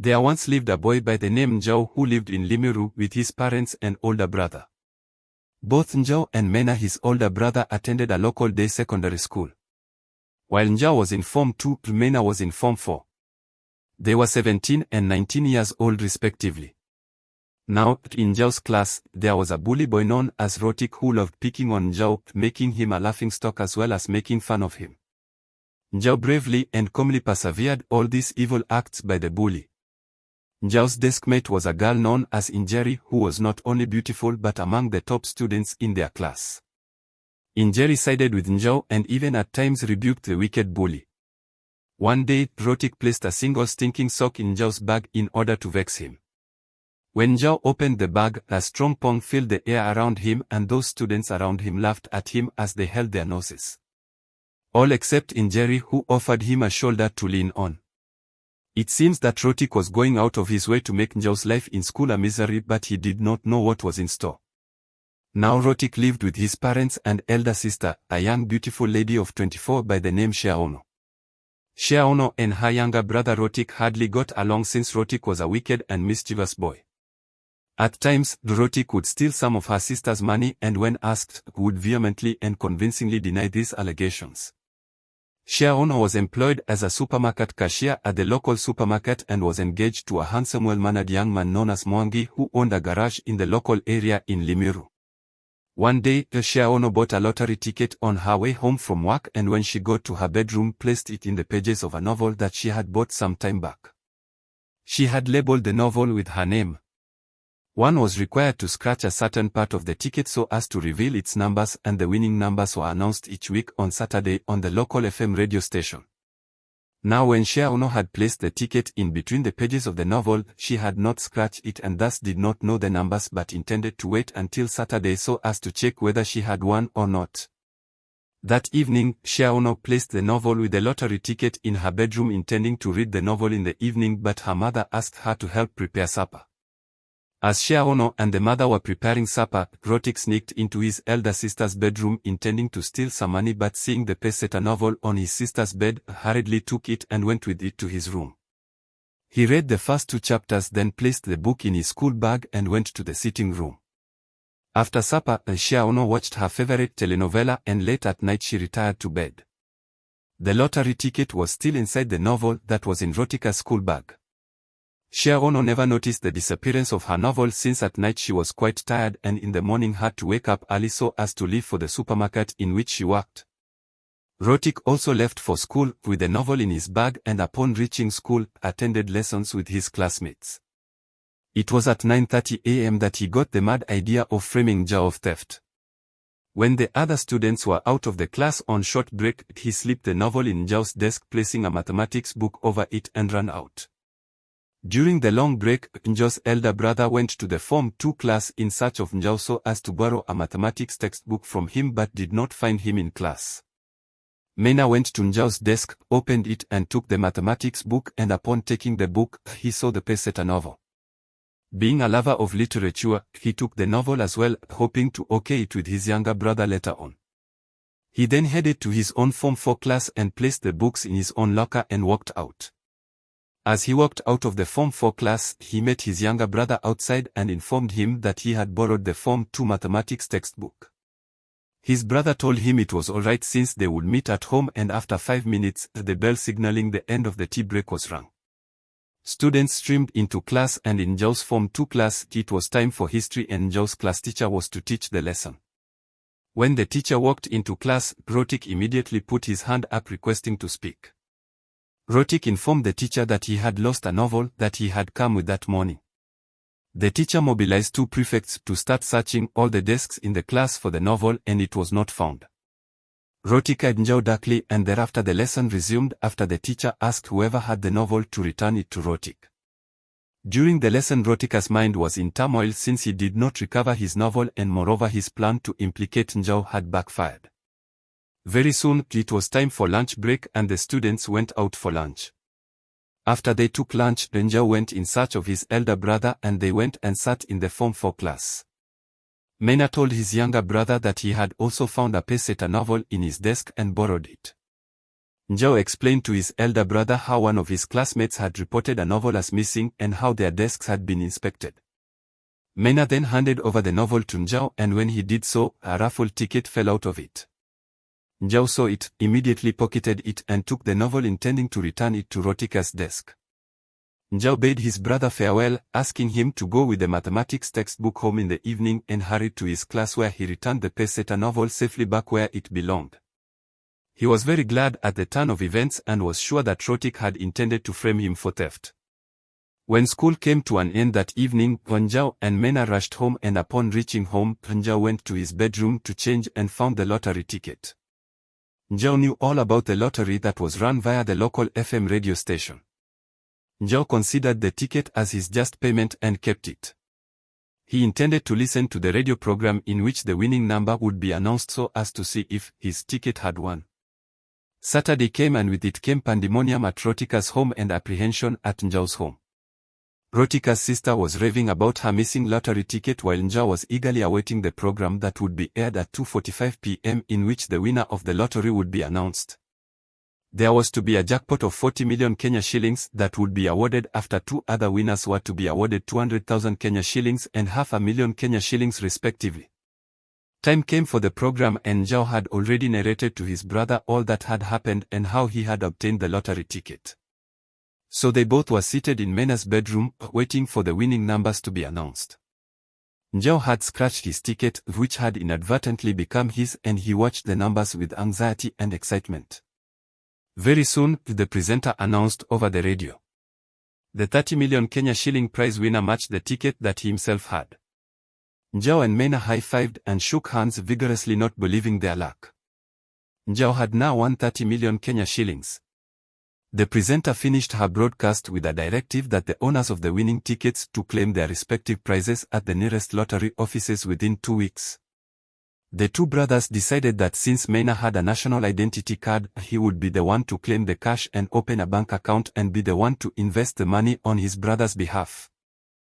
There once lived a boy by the name Njau who lived in Limiru with his parents and older brother. Both Njau and Mena, his older brother, attended a local day secondary school. While Njau was in Form 2, Mena was in Form 4. They were 17 and 19 years old respectively. Now, in Njau's class, there was a bully boy known as Rotik who loved picking on Njau, making him a laughingstock as well as making fun of him. Njau bravely and calmly persevered all these evil acts by the bully. Njau's deskmate was a girl known as Injeri who was not only beautiful but among the top students in their class. Injeri sided with Njau and even at times rebuked the wicked bully. One day, Rotik placed a single stinking sock in Njau's bag in order to vex him. When Njau opened the bag, a strong pong filled the air around him and those students around him laughed at him as they held their noses. All except Injeri, who offered him a shoulder to lean on. It seems that Rotik was going out of his way to make Njau's life in school a misery, but he did not know what was in store. Now Rotik lived with his parents and elder sister, a young beautiful lady of 24 by the name Sheaono. Sheaono and her younger brother Rotik hardly got along since Rotik was a wicked and mischievous boy. At times, Rotik would steal some of her sister's money and when asked, would vehemently and convincingly deny these allegations. Sheaono was employed as a supermarket cashier at the local supermarket and was engaged to a handsome well-mannered young man known as Mwangi who owned a garage in the local area in Limiru. One day, Sheaono bought a lottery ticket on her way home from work and when she got to her bedroom placed it in the pages of a novel that she had bought some time back. She had labeled the novel with her name. One was required to scratch a certain part of the ticket so as to reveal its numbers and the winning numbers were announced each week on Saturday on the local FM radio station. Now when Sheaono had placed the ticket in between the pages of the novel, she had not scratched it and thus did not know the numbers but intended to wait until Saturday so as to check whether she had won or not. That evening, Sheaono placed the novel with the lottery ticket in her bedroom intending to read the novel in the evening but her mother asked her to help prepare supper. As Sheaono and the mother were preparing supper, Rotik sneaked into his elder sister's bedroom intending to steal some money but seeing the peseta novel on his sister's bed, hurriedly took it and went with it to his room. He read the first 2 chapters then placed the book in his school bag and went to the sitting room. After supper, Sheaono watched her favorite telenovela and late at night she retired to bed. The lottery ticket was still inside the novel that was in Rotika's school bag. Sheaono never noticed the disappearance of her novel since at night she was quite tired and in the morning had to wake up early so as to leave for the supermarket in which she worked. Rotik also left for school with the novel in his bag and upon reaching school, attended lessons with his classmates. It was at 9:30 a.m. that he got the mad idea of framing Njau of theft. When the other students were out of the class on short break, he slipped the novel in Njau's desk placing a mathematics book over it and ran out. During the long break, Njau's elder brother went to the Form 2 class in search of Njau so as to borrow a mathematics textbook from him but did not find him in class. Mena went to Njau's desk, opened it and took the mathematics book and upon taking the book, he saw the peseta novel. Being a lover of literature, he took the novel as well, hoping to okay it with his younger brother later on. He then headed to his own Form 4 class and placed the books in his own locker and walked out. As he walked out of the Form 4 class, he met his younger brother outside and informed him that he had borrowed the Form 2 mathematics textbook. His brother told him it was alright since they would meet at home and after 5 minutes, the bell signaling the end of the tea break was rung. Students streamed into class and in Njau's Form 2 class, it was time for history and Njau's class teacher was to teach the lesson. When the teacher walked into class, Rotik immediately put his hand up requesting to speak. Rotik informed the teacher that he had lost a novel that he had come with that morning. The teacher mobilized 2 prefects to start searching all the desks in the class for the novel and it was not found. Rotik eyed Njau darkly and thereafter the lesson resumed after the teacher asked whoever had the novel to return it to Rotik. During the lesson Rotika's mind was in turmoil since he did not recover his novel and moreover his plan to implicate Njau had backfired. Very soon, it was time for lunch break and the students went out for lunch. After they took lunch, Njau went in search of his elder brother and they went and sat in the Form 4 class. Mena told his younger brother that he had also found a peseta novel in his desk and borrowed it. Njao explained to his elder brother how one of his classmates had reported a novel as missing and how their desks had been inspected. Mena then handed over the novel to Njao, and when he did so, a raffle ticket fell out of it. Njao saw it, immediately pocketed it and took the novel, intending to return it to Rotika's desk. Njao bade his brother farewell, asking him to go with the mathematics textbook home in the evening, and hurried to his class, where he returned the peseta novel safely back where it belonged. He was very glad at the turn of events and was sure that Rotik had intended to frame him for theft. When school came to an end that evening, Njao and Mena rushed home, and upon reaching home, Njao went to his bedroom to change and found the lottery ticket. Njao knew all about the lottery that was run via the local FM radio station. Njao considered the ticket as his just payment and kept it. He intended to listen to the radio program in which the winning number would be announced so as to see if his ticket had won. Saturday came, and with it came pandemonium at Rotika's home and apprehension at Njao's home. Rotika's sister was raving about her missing lottery ticket, while Njao was eagerly awaiting the program that would be aired at 2:45 p.m. in which the winner of the lottery would be announced. There was to be a jackpot of 40 million Kenya shillings that would be awarded after two other winners were to be awarded 200,000 Kenya shillings and 500,000 Kenya shillings respectively. Time came for the program, and Njao had already narrated to his brother all that had happened and how he had obtained the lottery ticket. So they both were seated in Mena's bedroom, waiting for the winning numbers to be announced. Njao had scratched his ticket, which had inadvertently become his, and he watched the numbers with anxiety and excitement. Very soon, the presenter announced over the radio. The 30 million Kenya shilling prize winner matched the ticket that he himself had. Njao and Mena high-fived and shook hands vigorously, not believing their luck. Njao had now won 30 million Kenya shillings. The presenter finished her broadcast with a directive that the owners of the winning tickets to claim their respective prizes at the nearest lottery offices within 2 weeks. The two brothers decided that since Mena had a national identity card, he would be the one to claim the cash and open a bank account and be the one to invest the money on his brother's behalf.